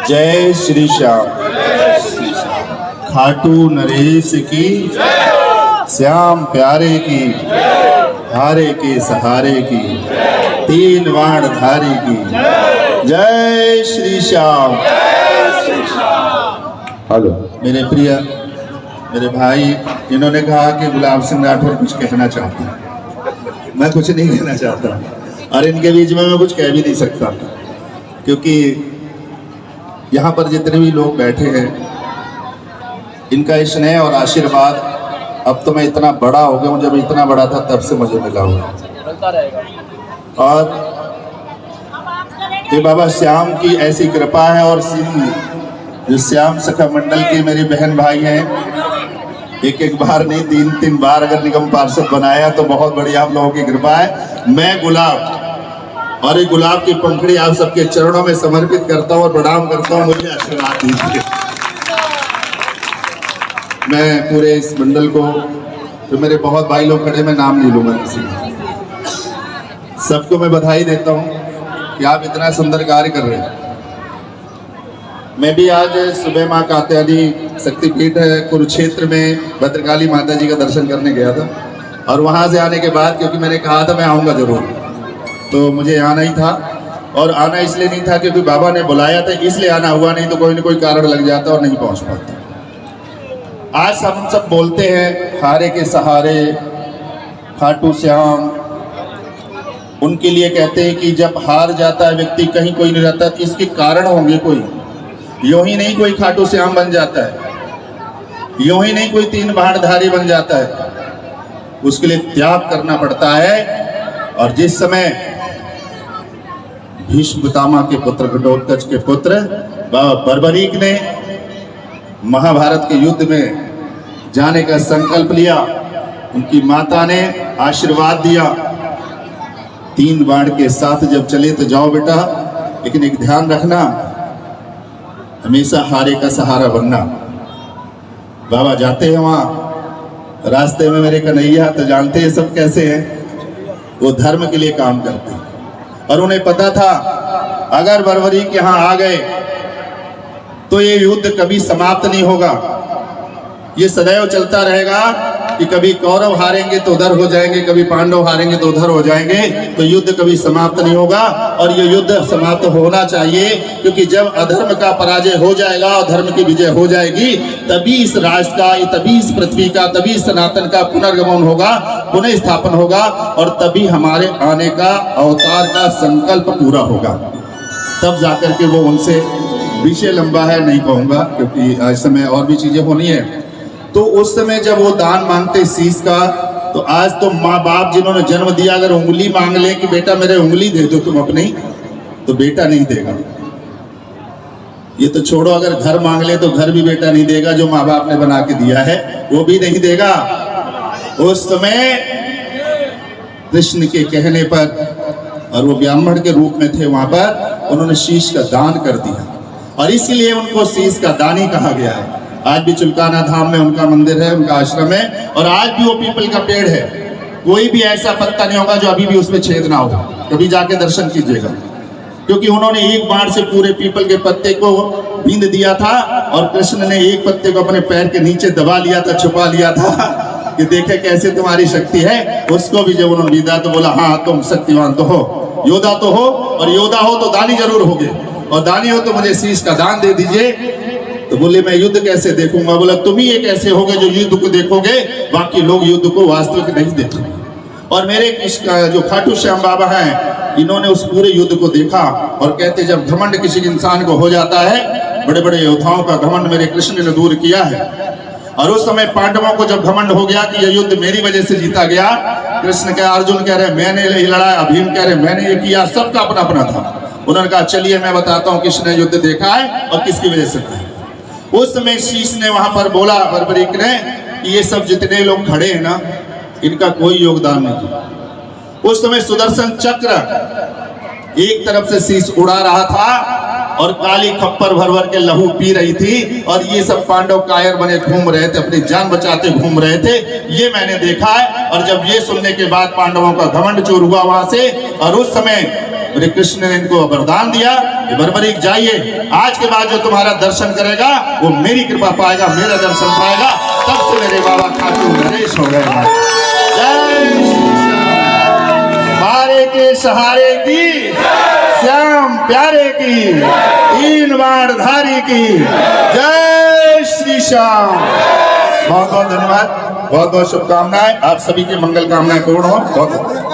जय श्री श्याम। खाटू नरेश की, श्याम प्यारे की, हारे के सहारे की, तीन बाण धारी की। जय श्री श्याम। हेलो मेरे प्रिय, मेरे भाई, इन्होंने कहा कि गुलाब सिंह राठौर कुछ कहना चाहते हैं। मैं कुछ नहीं कहना चाहता और इनके बीच में मैं कुछ कह भी नहीं सकता, क्योंकि यहाँ पर जितने भी लोग बैठे हैं इनका स्नेह और आशीर्वाद, अब तो मैं इतना बड़ा हो गया हूँ, जब इतना बड़ा था तब से मुझे मिला हुआ। और ये बाबा श्याम की ऐसी कृपा है, और जो श्याम सखा मंडल के मेरे बहन भाई हैं, एक बार नहीं 3 बार अगर निगम पार्षद बनाया तो बहुत बड़ी आप लोगों की कृपा है। मैं गुलाब, और ये गुलाब की पंखड़ी आप सबके चरणों में समर्पित करता हूँ और प्रणाम करता हूँ। मुझे आशीर्वाद दीजिए। मैं पूरे इस मंडल को, जो मेरे बहुत भाई लोग खड़े, मैं नाम नहीं लूंगा किसी का, सबको मैं बधाई देता हूँ कि आप इतना सुंदर कार्य कर रहे हैं। मैं भी आज सुबह माँ कात्यायनी शक्तिपीठ है कुरुक्षेत्र में भद्रकाली माता जी का दर्शन करने गया था, और वहाँ से आने के बाद, क्योंकि मैंने कहा था मैं आऊँगा जरूर, तो मुझे आना ही था। और आना इसलिए नहीं था क्योंकि बाबा ने बुलाया था, इसलिए आना हुआ, नहीं तो कोई ना कोई कारण लग जाता और नहीं पहुँच पाता। आज हम सब बोलते हैं हारे के सहारे, खाटू श्याम, उनके लिए कहते हैं कि जब हार जाता है व्यक्ति, कहीं कोई नहीं रहता, तो इसके कारण होंगे कोई। यूं ही नहीं कोई खाटू श्याम बन जाता है, यूं ही नहीं कोई 3 बाणधारी बन जाता है, उसके लिए त्याग करना पड़ता है। और जिस समय भीष्म पितामह के पुत्र घटोत्कच के पुत्र बाबा बर्बरीक ने महाभारत के युद्ध में जाने का संकल्प लिया, उनकी माता ने आशीर्वाद दिया, 3 बाण के साथ जब चले तो जाओ बेटा, लेकिन एक ध्यान रखना, हमेशा हारे का सहारा बनना। बाबा जाते हैं वहाँ, रास्ते में मेरे कन्हैया तो जानते हैं सब कैसे हैं, वो धर्म के लिए काम करते हैं, और उन्हें पता था अगर बर्बरीक यहाँ आ गए तो ये युद्ध कभी समाप्त नहीं होगा, ये सदैव चलता रहेगा कि कभी कौरव हारेंगे तो उधर हो जाएंगे, कभी पांडव हारेंगे तो उधर हो जाएंगे, तो युद्ध कभी समाप्त नहीं होगा। और ये युद्ध समाप्त होना चाहिए, क्योंकि जब अधर्म का पराजय हो जाएगा और धर्म की विजय हो जाएगी, तभी इस राष्ट्र का, तभी इस पृथ्वी का, तभी सनातन का पुनर्गमन होगा, पुनः स्थापन होगा, और तभी हमारे आने का, अवतार का संकल्प पूरा होगा। तब जाकर के वो उनसे, विषय लंबा है नहीं कहूँगा क्योंकि आज समय और भी चीजें होनी है। तो उस समय जब वो दान मांगते शीश का, तो आज तो माँ बाप जिन्होंने जन्म दिया अगर उंगली मांग ले कि बेटा मेरे उंगली दे दो तुम अपनी, तो बेटा नहीं देगा। ये तो छोड़ो, अगर घर मांग ले तो घर भी बेटा नहीं देगा, जो माँ बाप ने बना के दिया है वो भी नहीं देगा। उस समय कृष्ण के कहने पर, और वो ब्राह्मण के रूप में थे वहां पर, उन्होंने शीश का दान कर दिया, और इसलिए उनको शीश का दानी कहा गया है। आज भी चुलकाना धाम में उनका मंदिर है, उनका आश्रम है, और आज भी वो पीपल का पेड़ है। कोई भी ऐसा पत्ता नहीं होगा जो अभी भी उसमें छेद ना हो, कभी जाके दर्शन कीजिएगा, क्योंकि उन्होंने एक बाण से पूरे पीपल के पत्ते को बींद दिया था, और कृष्ण ने एक पत्ते को अपने पैर के नीचे दबा लिया था, छुपा लिया था कि देखे कैसे तुम्हारी शक्ति है। उसको भी जब उन्होंने बींदा तो बोला हाँ तुम शक्तिवान तो हो, योद्धा तो हो, और योद्धा हो तो दानी जरूर होगे, और दानी हो तो मुझे शीश का दान दे दीजिए। तो बोले मैं युद्ध कैसे देखूंगा? बोला तुम ही एक ऐसे होगे जो युद्ध को देखोगे, बाकी लोग युद्ध को वास्तविक नहीं देखेंगे। और मेरे जो खाटू श्याम बाबा हैं, इन्होंने उस पूरे युद्ध को देखा, और कहते जब घमंड किसी इंसान को हो जाता है, बड़े बड़े योद्धाओं का घमंड मेरे कृष्ण ने दूर किया है। और उस समय पांडवों को जब घमंड हो गया कि यह युद्ध मेरी वजह से जीता गया, कृष्ण कह, अर्जुन कह रहे मैंने लड़ा, भीम कह रहे मैंने ये किया, सबका अपना अपना था। उन्होंने कहा चलिए मैं बताता हूँ किसने युद्ध देखा है और किसकी वजह से था। उस समय शीश ने वहां पर बोला, बर्बरीक ने, कि ये सब जितने लोग खड़े हैं ना, इनका कोई योगदान नहीं। उस समय सुदर्शन चक्र एक तरफ से शीश उड़ा रहा था, और काली खप्पर भर भर के लहू पी रही थी, और ये सब पांडव कायर बने घूम रहे थे, अपनी जान बचाते घूम रहे थे। ये मैंने देखा है। और जब ये सुनने के बाद पांडवों का घमंड चूर हुआ वहां से, और उस समय मेरे कृष्ण ने इनको वरदान दिया कि बर्बरीक जाइए, आज के बाद जो तुम्हारा दर्शन करेगा वो मेरी कृपा पाएगा, मेरा दर्शन पाएगा। तब से मेरे बाबा खाटू नरेश हो गए। जय श्री श्याम, मारे के सहारे की, श्याम प्यारे की, तीन बाण धारी की, जय श्री श्याम। बहुत बहुत धन्यवाद, बहुत बहुत शुभकामनाएं, आप सभी की मंगल कामनाएं पूर्ण हो। बहुत